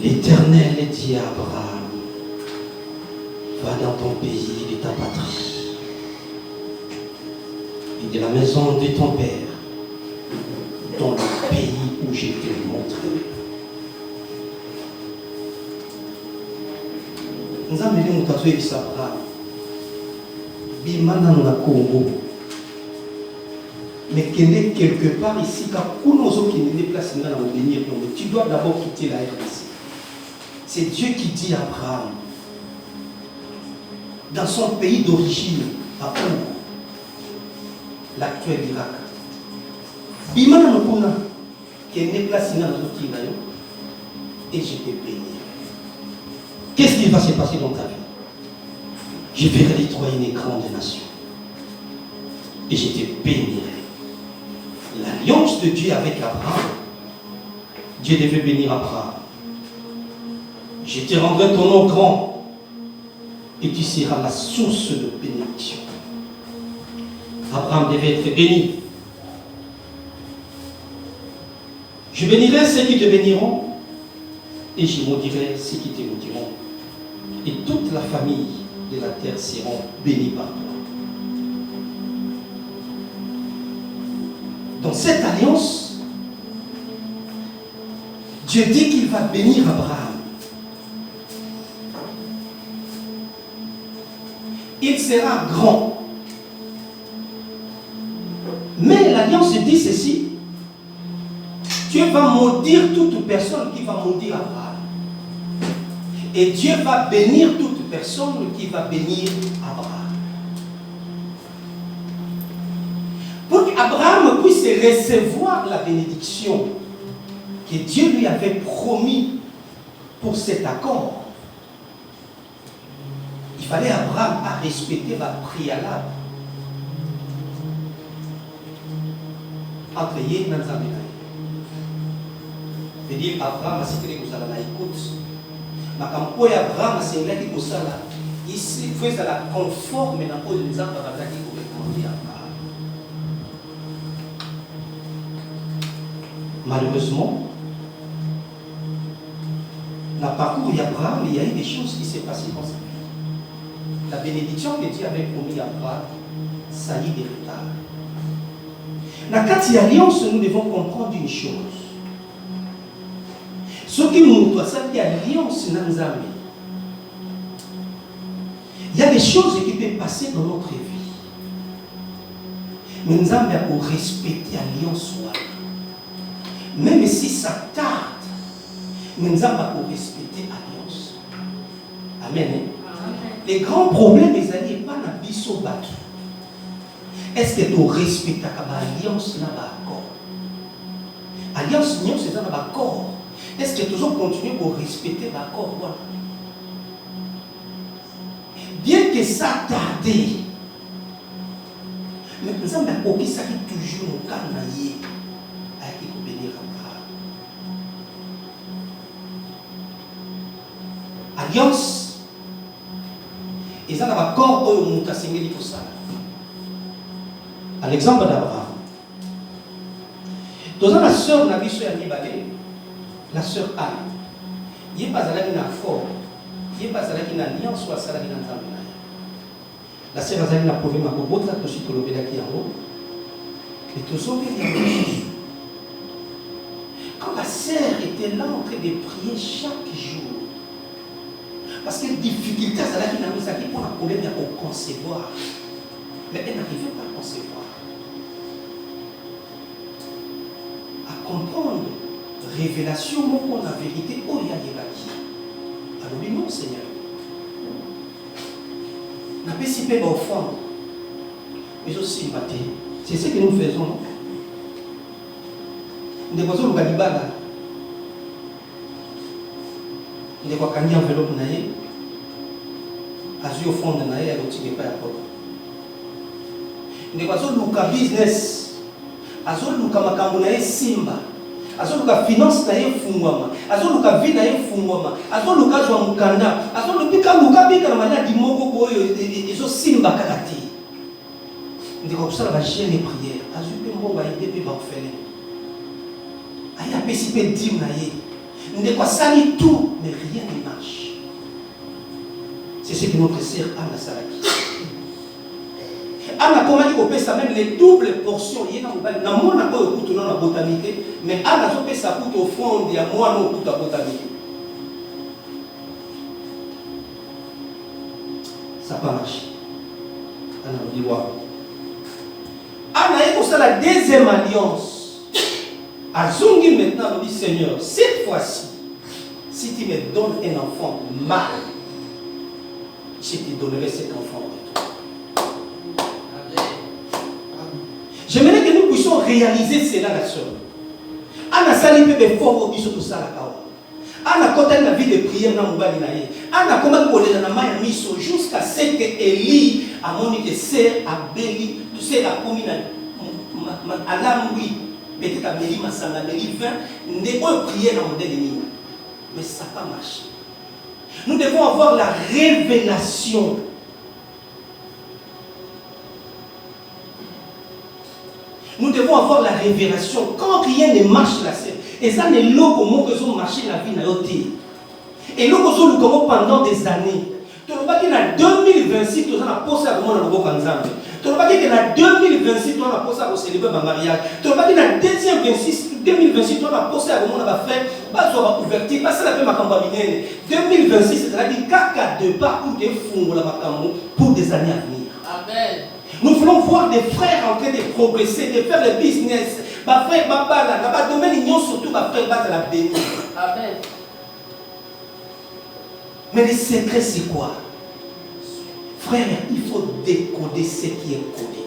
L'Éternel dit à Abraham, va dans ton pays de ta patrie et de la maison de ton père, dans le pays où je te montrerai. Nous avons dit que nous avons Abraham. Bimana na Congo. Mais quelque part ici, quand nous sommes déplacés dans le venir, tu dois d'abord quitter la RDC. C'est Dieu qui dit à Abraham, dans son pays d'origine, à Congo, l'actuel Irak, Bimana na Kuna, qui est déplacé dans le venir, et je te bénis. Qu'est-ce qui va se passer dans ta vie? Je ferai de toi une grande nation. Et je te bénirai. L'alliance de Dieu avec Abraham, Dieu devait bénir Abraham. Je te rendrai ton nom grand et tu seras la source de bénédiction. Abraham devait être béni. Je bénirai ceux qui te béniront et je maudirai ceux qui te maudiront. Et toute la famille de la terre seront bénis par toi. Dans cette alliance, Dieu dit qu'il va bénir Abraham. Il sera grand. Mais l'alliance dit ceci, Dieu va maudire toute personne qui va maudire Abraham. Et Dieu va bénir toute personne qui va bénir Abraham. Pour qu'Abraham puisse recevoir la bénédiction que Dieu lui avait promis pour cet accord, il fallait Abraham à respecter la préalable entre Yé et Nanzamé. C'est-à-dire Abraham a cité que vous allez écoute. Mais quand Abraham a cité que vous allez ici, il faut la conforme dans le de Nzamba qui vous recommandez Abraham. Malheureusement, dans le parcours d'Abraham, il y a eu des choses qui s'est passées comme ça. La bénédiction que Dieu avait promis à Abraham, ça y est des retards. Dans la quatrième alliance, nous devons comprendre une chose. Ce qui nous doit s'appeler alliance dans nos amis. Il y a des choses qui peuvent passer dans notre vie. Mais nous avons respecter l'alliance. Même si ça tarde, nous avons respecter l'alliance. Amen. Les grands problèmes, mes amis, pas dans le biseau battu. Est-ce que tu respectes l'alliance dans l'accord? Alliance, c'est dans l'accord. Est-ce que tu dois continuer pour respecter l'accord? Bien que ça tarde, mais nous avons qui ça qui toujours au cas avec qui bénir Abraham. Alliance, et ça n'a accord où nous avons signé pour ça. À l'exemple d'Abraham. Dans la sœur n'a pas la sœur Anne. Il n'y a pas une affaire. Il n'y a pas une alliance ou une alliance. La sœur Azali n'a pas problème à beaucoup de la toshi kolobé qui en haut. Et tout ça, quand la sœur était là en train de prier chaque jour, parce que les difficultés, c'est là qu'il a mis ça qui pour un problème à concevoir. Mais elle n'arrivait pas à concevoir. À comprendre. Révélation, mon la vérité, oh, il y a des bâtis. Alors, oui, non, Seigneur. N'a pas si peu d'offrande, mais aussi sympathie. C'est ce que nous faisons. Nous devons le Galibala. Nous devons gagner enveloppe naïe. Azur au fond de naïe, à l'outil de pas à porte. Nous devons le business. Azur le kamakambo naïe simba. Azoluka finance na ye fungwama, azoluka vie na ye fungwama, azoluka jwa mukanda, azoluka luka bika na maladi moko boyo ezo simba kakati. Ndiko kusala ba jeune prière, azupe mbo ba ide pe ba orphelin. Aya pesi pe dim na ye. ne quoi sali tout, mais rien ne marche. C'est ce que notre sœur Anna Salaki. Anna comment dit qu'on peut ça même les doubles portions. Il y a dans mon accord au couteau dans la botanique, mais Anna a fait ça coûte au fond, il y a moi non couteau à botanique. Ça n'a pas marché. Anna dit waouh. Anna est pour ça la deuxième alliance. Azungi maintenant nous dit Seigneur, cette fois-ci, si tu me donnes un enfant mâle, je te donnerai cet enfant. J'aimerais que nous puissions réaliser cela, la soeur. Anna sali peut fort au biso tout ça la kawa. Anna côté la vie de prière dans mobali na ye. Anna comment ko le na maya miso jusqu'à ce que Élie a moni que c'est abeli, tu sais la commune alambi, peut-être à Meli Masanga, Meli 20, ne pas prier dans mon dernier. Mais ça n'a pas marché. Nous devons avoir la révélation. Nous devons avoir la révélation. Quand rien ne marche là, et ça n'est pas comment que ont marché la vie dans l'autre. Et là, pendant des années. Tu ne pas qu'il y a 2026, tu as posé à comment on a ensemble. Tu ne pas qu'il y a 2026, tu as posé à célébrer ma mariage. Tu ne pas qu'il y a 2026, tu as posé à comment on va faire. Pas sur ouverture, pas ça la paix ma campagne. 2026, c'est-à-dire qu'à deux pas pour des fonds pour des années à venir. Amen. Nous voulons voir des frères en train de progresser, de faire le business. Ma frère, ma bala, ma domaine, ils surtout ma frère, battre la bénie. Amen. Mais le secret, c'est quoi? Frère, il faut décoder ce qui est codé.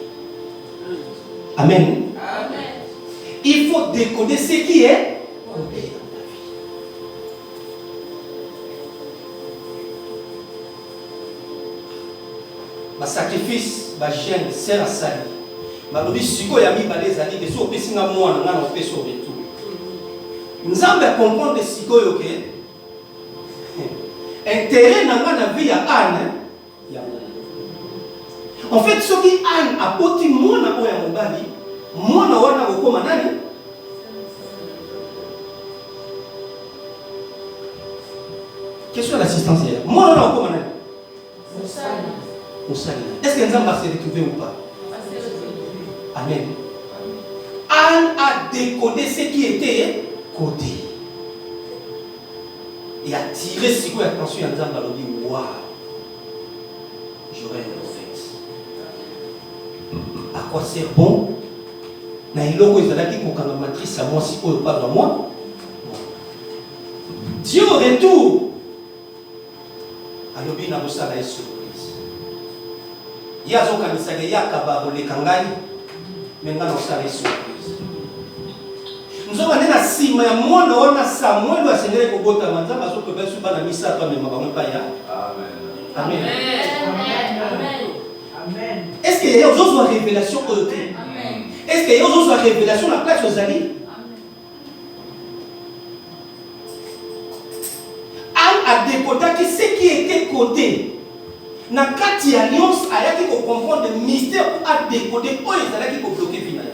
Amen. Amen. Il faut décoder ce qui est codé dans ta vie. Ma sacrifice, ma gêne, sert à salir. Ma lobby, si vous avez mis les années, des autres personnes à moi, on a fait sur le tout. Nous avons comprendre que si vous avez intérêt dans la vie à Anne. En fait, ce qui Anne a porté moi na oya mobali, moi na wana kokoma nani? Question d'assistance hier. Moi na kokoma nani? Moussali. Est-ce que Nzamba s'est retrouvé ou pas? Amen. Anne a décodé ce qui était codé. Et a tiré ce qu'on a attention à Nzamba, il dit waouh, j'aurais un prophète. À quoi sert bon? Na iloko ezalaki kokanga matrice à moi si oyo pas dans moi. Dieu au retour. Alobi na bosala une surprise. Yazo kanisage yakaba le kangali. Maintenant on sala une surprise. Nous avons un assis, mais moi, on a ça, moi, on a sénégalais pour botter à manzan, parce que ben, souvent, on a mis ça, toi, mais ma maman, pas ya. Amen. Amen. Est-ce qu'il y a d'autres révélations au côté? Est-ce qu'il y a d'autres révélations à la place aux alliés? Anne a décodé que ce qui était codé, dans la carte d'alliance, il y a qui comprendre le mystère pour décoder, pour les alliés qui bloquer finalement.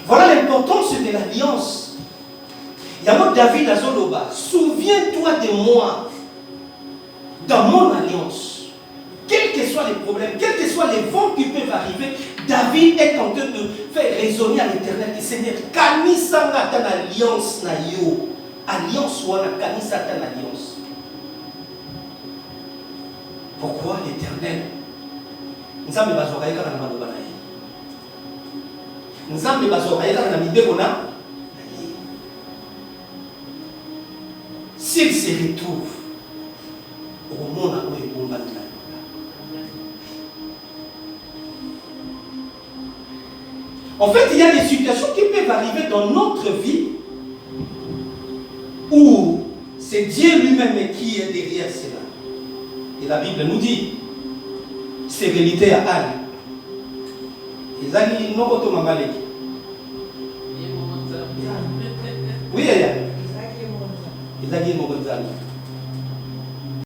Voilà l'importance de l'alliance. Yamo David Azoloba, souviens-toi de moi dans mon alliance. Quels que soient les problèmes, quels que soient les vents qui peuvent arriver, David est en train de faire résonner à l'Éternel. Et Seigneur, Kanisanga tan alliance na yo. Alliance wana Kanisa tan alliance. Pourquoi l'Éternel? Nous avons besoin de faire un peu. Nzambe bazokaela na mibeko na s'il se retrouve au monde où il bomba de la en fait, il y a des situations qui peuvent arriver dans notre vie où c'est Dieu lui-même qui est derrière cela. Et la Bible nous dit, c'est vérité à Anne. Ezali no koto mamaleki. Oui, ya. Ezali mo konzali.